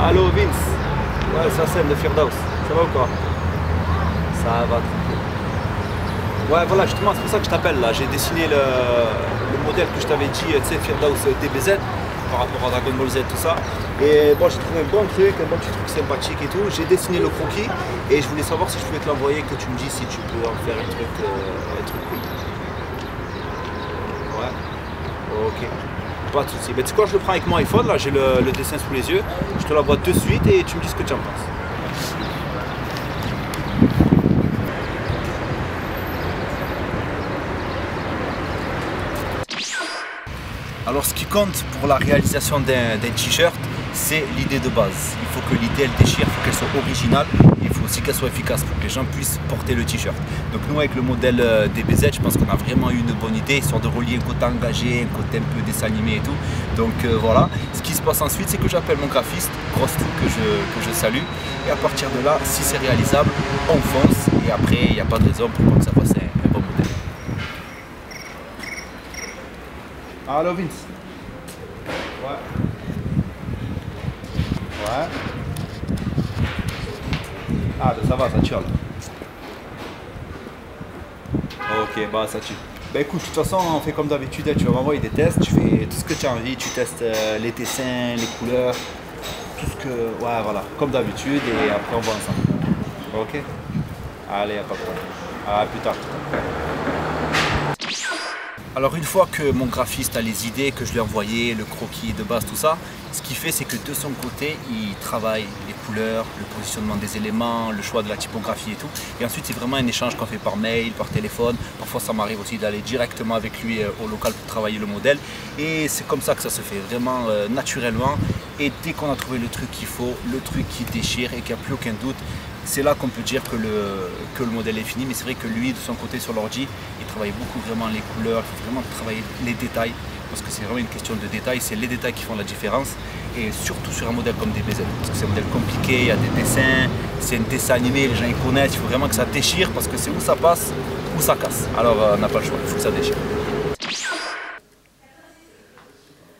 Allô Vince. Ouais, c'est Hassan de Firdaus. Ça va ou quoi? Ça va tranquille. Ouais, voilà, justement, c'est pour ça que je t'appelle là. J'ai dessiné le modèle que je t'avais dit, tu sais, Firdaus DBZ, par rapport à Dragon Ball Z, tout ça. Et bon, j'ai trouvé un bon petit truc sympathique et tout. J'ai dessiné le croquis et je voulais savoir si je pouvais te l'envoyer, que tu me dis si tu peux en faire un truc cool. Ouais. Ok. Pas de soucis. Mais tu sais quoi, je le prends avec mon iPhone, là, j'ai le dessin sous les yeux. Je te l'envoie de suite et tu me dis ce que tu en penses. Alors ce qui compte pour la réalisation d'un t-shirt, c'est l'idée de base. Il faut que l'idée elle déchire, il faut qu'elle soit originale, et il faut aussi qu'elle soit efficace pour que les gens puissent porter le t-shirt. Donc nous avec le modèle DBZ, je pense qu'on a vraiment eu une bonne idée, histoire de relier un côté engagé, un côté un peu dessin animé et tout. Donc voilà, ce qui se passe ensuite, c'est que j'appelle mon graphiste, Grostou, que je salue, et à partir de là, si c'est réalisable, on fonce, et après il n'y a pas de raison pour que ça fasse un bon modèle. Allô Vince. Ouais. Ouais. Ah ben ça va, ça tire là. Ok, bah ça tire. Bah écoute, de toute façon on fait comme d'habitude, tu vas m'envoyer des tests, tu fais tout ce que tu as envie, tu testes les dessins, les couleurs, tout ce que... Ouais voilà, comme d'habitude et après on va ensemble. Ok. Allez, à pas de problème. À plus tard. Alors une fois que mon graphiste a les idées, que je lui ai envoyé, le croquis de base, tout ça, ce qu'il fait c'est que de son côté, il travaille les couleurs, le positionnement des éléments, le choix de la typographie et tout. Et ensuite c'est vraiment un échange qu'on fait par mail, par téléphone. Parfois ça m'arrive aussi d'aller directement avec lui au local pour travailler le modèle. Et c'est comme ça que ça se fait, vraiment naturellement. Et dès qu'on a trouvé le truc qu'il faut, le truc qui déchire et qu'il n'y a plus aucun doute, c'est là qu'on peut dire que le modèle est fini. Mais c'est vrai que lui, de son côté sur l'ordi, il travaille beaucoup vraiment les couleurs, il faut vraiment travailler les détails. Parce que c'est vraiment une question de détails, c'est les détails qui font la différence. Et surtout sur un modèle comme DBZ, parce que c'est un modèle compliqué, il y a des dessins, c'est un dessin animé, les gens ils connaissent, il faut vraiment que ça déchire, parce que c'est où ça passe, où ça casse. Alors on n'a pas le choix, il faut que ça déchire.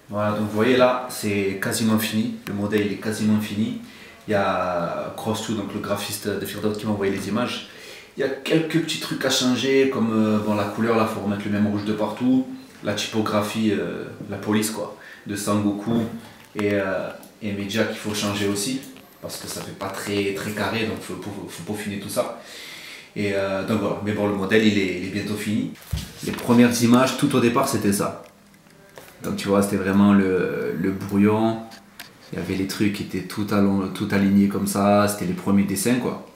Voilà, donc vous voyez là, c'est quasiment fini, le modèle il est quasiment fini. Il y a Grostou, donc le graphiste de Firdaus, qui m'a envoyé les images. Il y a quelques petits trucs à changer, comme bon, la couleur, là il faut remettre le même rouge de partout. La typographie, la police quoi, de Sangoku et Media qu'il faut changer aussi, parce que ça fait pas très carré, donc il faut peaufiner tout ça. Et donc voilà, mais bon, le modèle il est bientôt fini. Les premières images, tout au départ c'était ça. Donc tu vois, c'était vraiment le brouillon. Il y avait les trucs qui étaient tout alignés comme ça, c'était les premiers dessins quoi.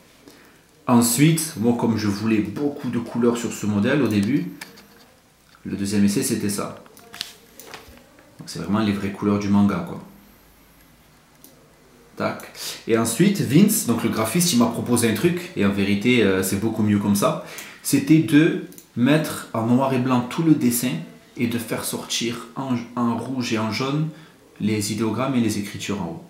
Ensuite, moi comme je voulais beaucoup de couleurs sur ce modèle au début, le deuxième essai c'était ça. C'est vraiment les vraies couleurs du manga quoi. Tac. Et ensuite Vince, donc le graphiste, il m'a proposé un truc, et en vérité c'est beaucoup mieux comme ça. C'était de mettre en noir et blanc tout le dessin et de faire sortir en rouge et en jaune les idéogrammes et les écritures en haut.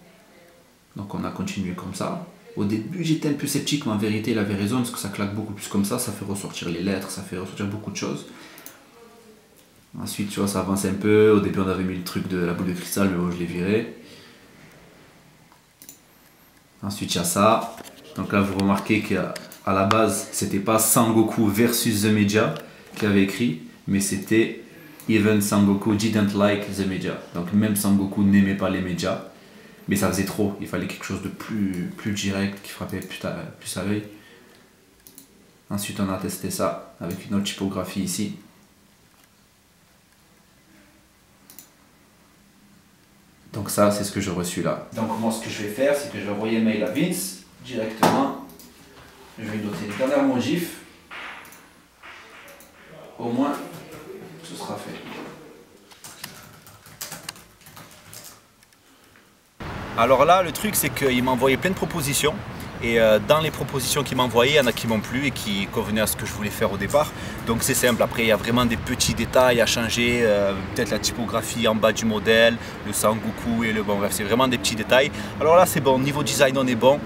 Donc on a continué comme ça. Au début j'étais un peu sceptique, mais en vérité il avait raison, parce que ça claque beaucoup plus comme ça fait ressortir les lettres, ça fait ressortir beaucoup de choses. Ensuite tu vois ça avance un peu, au début on avait mis le truc de la boule de cristal, mais bon je l'ai viré. Ensuite il y a ça, donc là vous remarquez qu'à la base c'était pas Sangoku versus The Media qui avait écrit, mais c'était Even Sangoku didn't like the media. Donc même Sangoku n'aimait pas les médias, mais ça faisait trop, il fallait quelque chose de plus direct, qui frappait plus à l'œil. Ensuite on a testé ça avec une autre typographie ici. Donc ça c'est ce que j'ai reçu là. Donc moi ce que je vais faire, c'est que je vais envoyer un mail à Vince directement. Je vais lui noter les dernières mots gif. Au moins ce sera fait. Alors là, le truc, c'est qu'il m'a envoyé plein de propositions. Et dans les propositions qu'il m'a envoyées, il y en a qui m'ont plu et qui convenaient à ce que je voulais faire au départ. Donc c'est simple. Après, il y a vraiment des petits détails à changer. Peut-être la typographie en bas du modèle, le Sangoku et le... Bon bref, c'est vraiment des petits détails. Alors là, c'est bon. Niveau design, on est bon.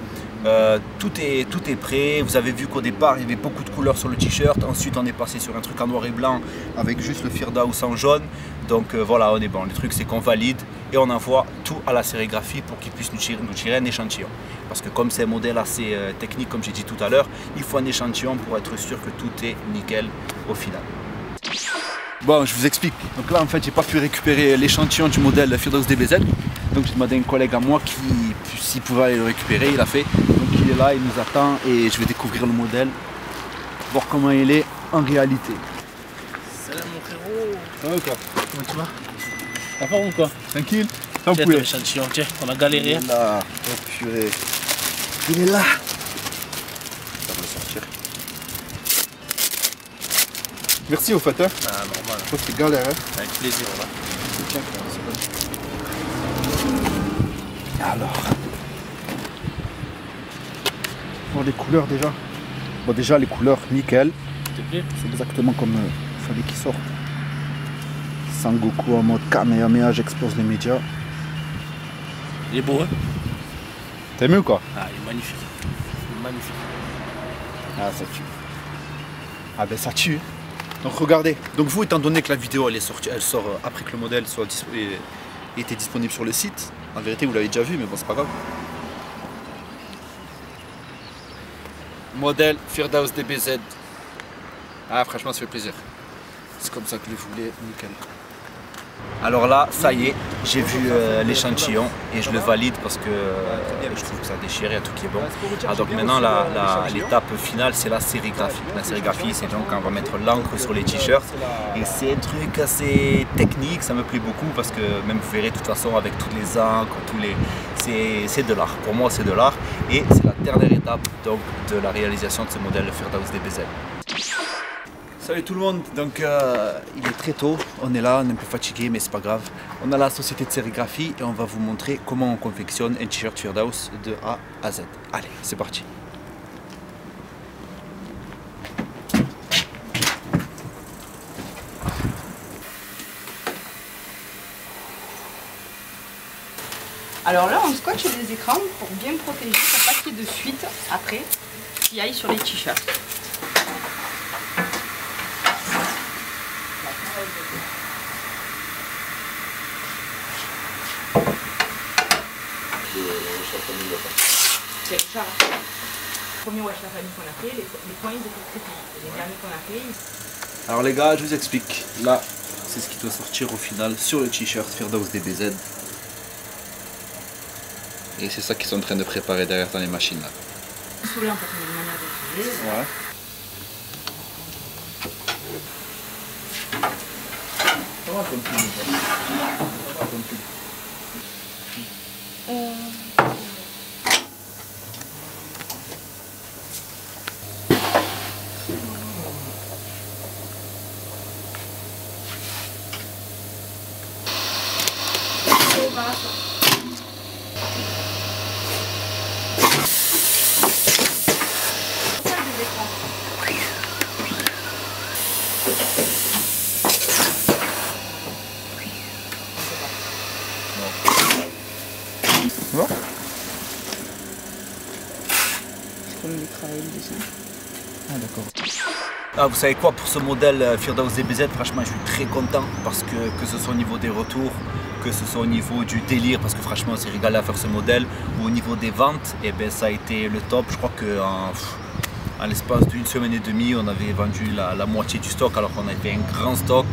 Tout est prêt. Vous avez vu qu'au départ il y avait beaucoup de couleurs sur le t-shirt. Ensuite on est passé sur un truc en noir et blanc avec juste le Firdaus en jaune. Donc voilà, on est bon. Le truc c'est qu'on valide et on envoie tout à la sérigraphie pour qu'ils puissent nous tirer un échantillon. Parce que comme c'est un modèle assez technique, comme j'ai dit tout à l'heure, il faut un échantillon pour être sûr que tout est nickel au final. Bon, je vous explique. Donc là, en fait, j'ai pas pu récupérer l'échantillon du modèle Firdaus DBZ. Donc j'ai demandé à un collègue à moi s'il pouvait aller le récupérer. Il a fait. Donc il est là, il nous attend et je vais découvrir le modèle, voir comment il est en réalité. Salam mon frérot. Ça va ou quoi? Comment tu vas? La forme ou quoi? Tranquille. Tiens ton échantillon, tiens, on a galéré. Il est là. Oh purée. Il est là. Ça va le sortir. Merci au fait. Hein. Ah normal. Je crois que c'est galère. Hein. Avec plaisir, on va. Tiens, alors. Pour les couleurs déjà. Bon déjà les couleurs nickel. S'il te plaît. C'est exactement comme il fallait qu'il sorte. Sangoku en mode Kamehameha, j'explose les médias. Il est beau hein? T'as aimé ou quoi? Ah il est magnifique. Il est magnifique. Ah ça tue. Ah ben ça tue. Donc regardez. Donc vous, étant donné que la vidéo elle sort après que le modèle était disponible sur le site. En vérité vous l'avez déjà vu mais bon c'est pas grave. Modèle Firdaus DBZ. Ah franchement ça fait plaisir. C'est comme ça que je le voulais, nickel. Alors là, ça y est, j'ai vu l'échantillon et je le valide parce que je trouve que ça déchire, il y a tout qui est bon. Ah, donc maintenant, l'étape finale, c'est la sérigraphie. La sérigraphie, c'est donc quand on va mettre l'encre sur les t-shirts. Et c'est un truc assez technique, ça me plaît beaucoup parce que même vous verrez de toute façon avec toutes les encres, c'est de l'art. Pour moi, c'est de l'art. Et c'est la dernière étape donc, de la réalisation de ce modèle Firdaus DBZ. Salut tout le monde, donc il est très tôt, on est là, on est un peu fatigué mais c'est pas grave. On a la société de sérigraphie et on va vous montrer comment on confectionne un t-shirt Firdaus de A à Z. Allez, c'est parti. Alors là on scotche les écrans pour bien protéger pour pas qu'il y ait de fuite après qui aille sur les t-shirts. C'est Richard. Le premier Wesh la famille qu'on a fait, les points ils étaient très petits. Les derniers qu'on a fait. Alors les gars, je vous explique. Là, c'est ce qui doit sortir au final sur le t-shirt Firdaus DBZ. Et c'est ça qu'ils sont en train de préparer derrière dans les machines là. Souler en fait, une manière d'utiliser. Ouais. Ça va comme pub. Ça va comme pub. Ouais. C'est comme les travail le dessin. Ah d'accord. Ah, vous savez quoi, pour ce modèle Firdaus DBZ, franchement je suis très content parce que ce soit au niveau des retours, que ce soit au niveau du délire, parce que franchement on s'est régalé à faire ce modèle, ou au niveau des ventes, et ben ça a été le top. Je crois qu'en l'espace d'une semaine et demie, on avait vendu la moitié du stock alors qu'on avait un grand stock.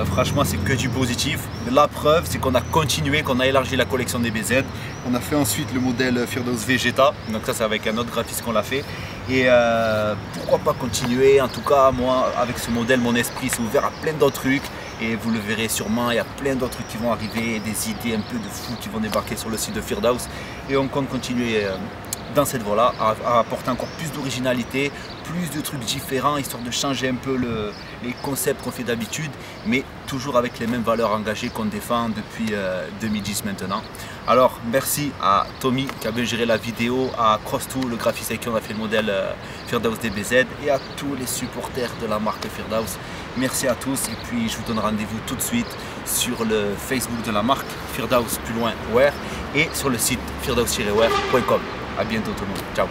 Franchement c'est que du positif. La preuve c'est qu'on a continué, qu'on a élargi la collection DBZ. On a fait ensuite le modèle Firdaus Vegeta, donc ça c'est avec un autre graphiste qu'on l'a fait. Et pourquoi pas continuer. En tout cas moi avec ce modèle mon esprit s'est ouvert à plein d'autres trucs. Et vous le verrez sûrement, il y a plein d'autres trucs qui vont arriver, des idées un peu de fous qui vont débarquer sur le site de Firdaus. Et on compte continuer dans cette voie-là, à apporter encore plus d'originalité, plus de trucs différents, histoire de changer un peu les concepts qu'on fait d'habitude, mais toujours avec les mêmes valeurs engagées qu'on défend depuis 2010 maintenant. Alors merci à Tommy qui a bien géré la vidéo, à Cross2, le graphiste avec qui on a fait le modèle Firdaus DBZ, et à tous les supporters de la marque Firdaus. Merci à tous et puis je vous donne rendez-vous tout de suite sur le Facebook de la marque Firdaus plus loin Wear et sur le site firdaus-wear.com. A bientôt tout le monde. Ciao.